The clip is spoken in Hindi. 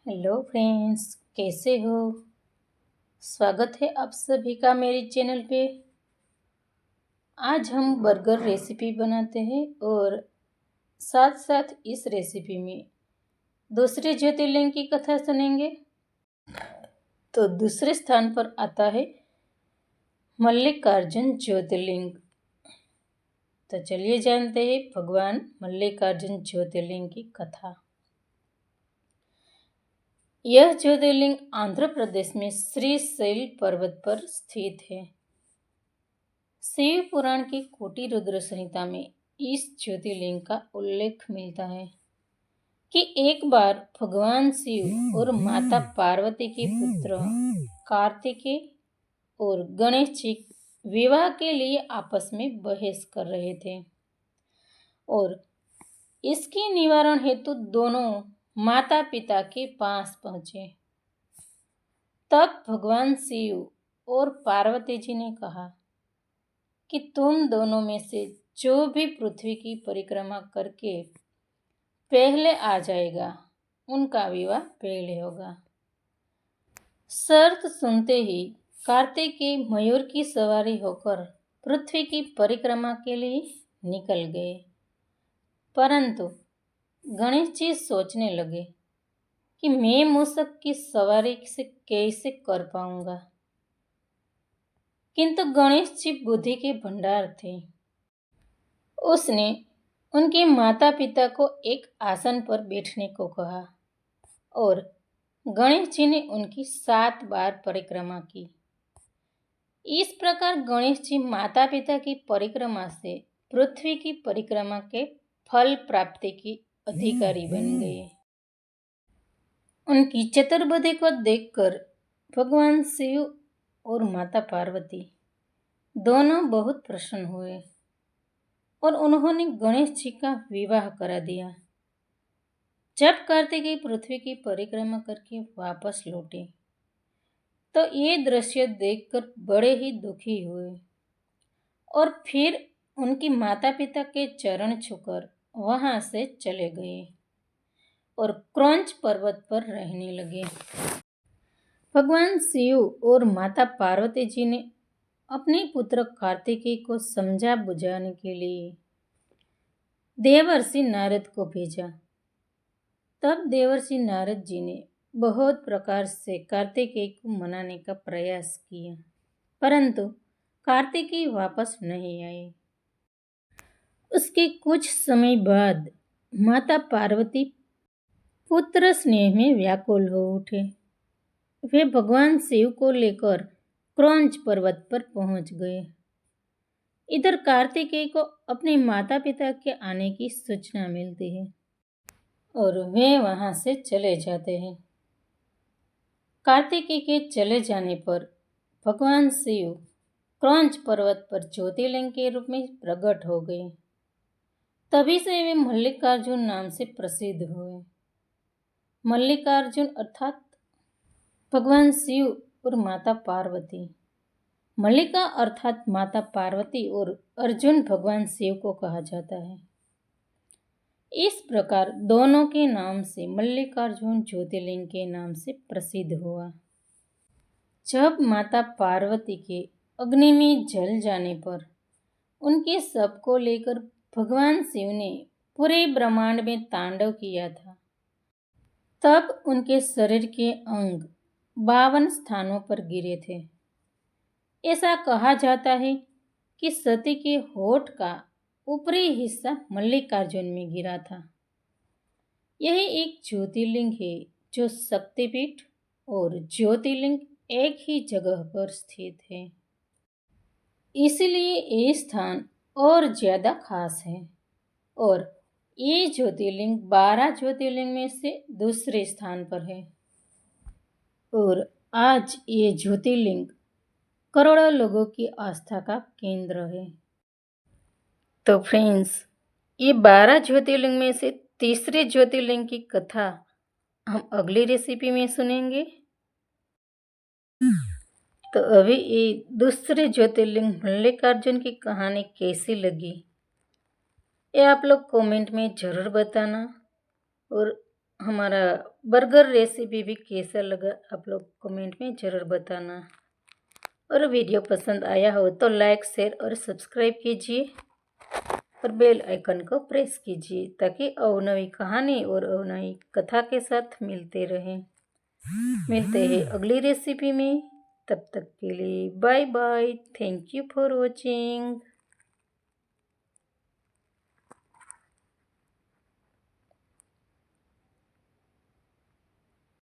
हेलो फ्रेंड्स, कैसे हो। स्वागत है आप सभी का मेरे चैनल पे। आज हम बर्गर रेसिपी बनाते हैं और साथ साथ इस रेसिपी में दूसरे ज्योतिर्लिंग की कथा सुनेंगे। तो दूसरे स्थान पर आता है मल्लिकार्जुन ज्योतिर्लिंग। तो चलिए जानते हैं भगवान मल्लिकार्जुन ज्योतिर्लिंग की कथा। यह ज्योतिर्लिंग आंध्र प्रदेश में श्रीशैल पर्वत पर स्थित है। शिव पुराण की कोटि रुद्र संहिता में इस ज्योतिर्लिंग का उल्लेख मिलता है कि एक बार भगवान शिव और माता पार्वती के पुत्र कार्तिकेय और गणेश जी विवाह के लिए आपस में बहस कर रहे थे और इसके निवारण हेतु दोनों माता पिता के पास पहुंचे। तब भगवान शिव और पार्वती जी ने कहा कि तुम दोनों में से जो भी पृथ्वी की परिक्रमा करके पहले आ जाएगा उनका विवाह पहले होगा। शर्त सुनते ही कार्तिकेय मयूर की सवारी होकर पृथ्वी की परिक्रमा के लिए निकल गए, परंतु गणेश जी सोचने लगे कि मैं मूषक की सवारी से कैसे कर पाऊंगा। किंतु गणेश जी बुद्धि के भंडार थे। उसने उनके माता पिता को एक आसन पर बैठने को कहा और गणेश जी ने उनकी 7 बार परिक्रमा की। इस प्रकार गणेश जी माता पिता की परिक्रमा से पृथ्वी की परिक्रमा के फल प्राप्ति के अधिकारी बन गए। उनकी चतुर्बुद्धि को देखकर भगवान शिव और माता पार्वती दोनों बहुत प्रसन्न हुए और उन्होंने गणेश जी का विवाह करा दिया। जब कार्तिकेय पृथ्वी की परिक्रमा करके वापस लौटे तो ये दृश्य देखकर बड़े ही दुखी हुए और फिर उनकी माता पिता के चरण छूकर वहां से चले गए और क्रौंच पर्वत पर रहने लगे। भगवान शिव और माता पार्वती जी ने अपने पुत्र कार्तिकेय को समझा बुझाने के लिए देवर्षि नारद को भेजा। तब देवर्षि नारद जी ने बहुत प्रकार से कार्तिकेय को मनाने का प्रयास किया, परंतु कार्तिकेय वापस नहीं आए। उसके कुछ समय बाद माता पार्वती पुत्र स्नेह में व्याकुल हो उठे। वे भगवान शिव को लेकर क्रौंच पर्वत पर पहुंच गए। इधर कार्तिकेय को अपने माता पिता के आने की सूचना मिलती है और वे वहां से चले जाते हैं। कार्तिकेय के चले जाने पर भगवान शिव क्रौंच पर्वत पर ज्योतिर्लिंग के रूप में प्रकट हो गए। तभी से वे मल्लिकार्जुन नाम से प्रसिद्ध हुए। मल्लिकार्जुन अर्थात भगवान शिव और माता पार्वती। मल्लिका अर्थात माता पार्वती और अर्जुन भगवान शिव को कहा जाता है। इस प्रकार दोनों के नाम से मल्लिकार्जुन ज्योतिर्लिंग के नाम से प्रसिद्ध हुआ। जब माता पार्वती के अग्नि में जल जाने पर उनके शव को लेकर भगवान शिव ने पूरे ब्रह्मांड में तांडव किया था। तब उनके शरीर के अंग 52 स्थानों पर गिरे थे। ऐसा कहा जाता है कि सती के होठ का ऊपरी हिस्सा मल्लिकार्जुन में गिरा था। यह एक ज्योतिर्लिंग है जो शक्तिपीठ और ज्योतिर्लिंग एक ही जगह पर स्थित है, इसलिए ये स्थान और ज्यादा खास है और ये ज्योतिर्लिंग 12 ज्योतिर्लिंग में से दूसरे स्थान पर है और आज ये ज्योतिर्लिंग करोड़ों लोगों की आस्था का केंद्र है। तो फ्रेंड्स, ये 12 ज्योतिर्लिंग में से तीसरे ज्योतिर्लिंग की कथा हम अगली रेसिपी में सुनेंगे। तो अभी ये दूसरे ज्योतिर्लिंग मल्लिकार्जुन की कहानी कैसी लगी ये आप लोग कमेंट में ज़रूर बताना और हमारा बर्गर रेसिपी भी कैसा लगा आप लोग कमेंट में ज़रूर बताना। और वीडियो पसंद आया हो तो लाइक, शेयर और सब्सक्राइब कीजिए और बेल आइकन को प्रेस कीजिए ताकि अवनवी कहानी और अवनवी कथा के साथ मिलते हैं अगली रेसिपी में। तब तक के लिए bye bye. Thank you for watching.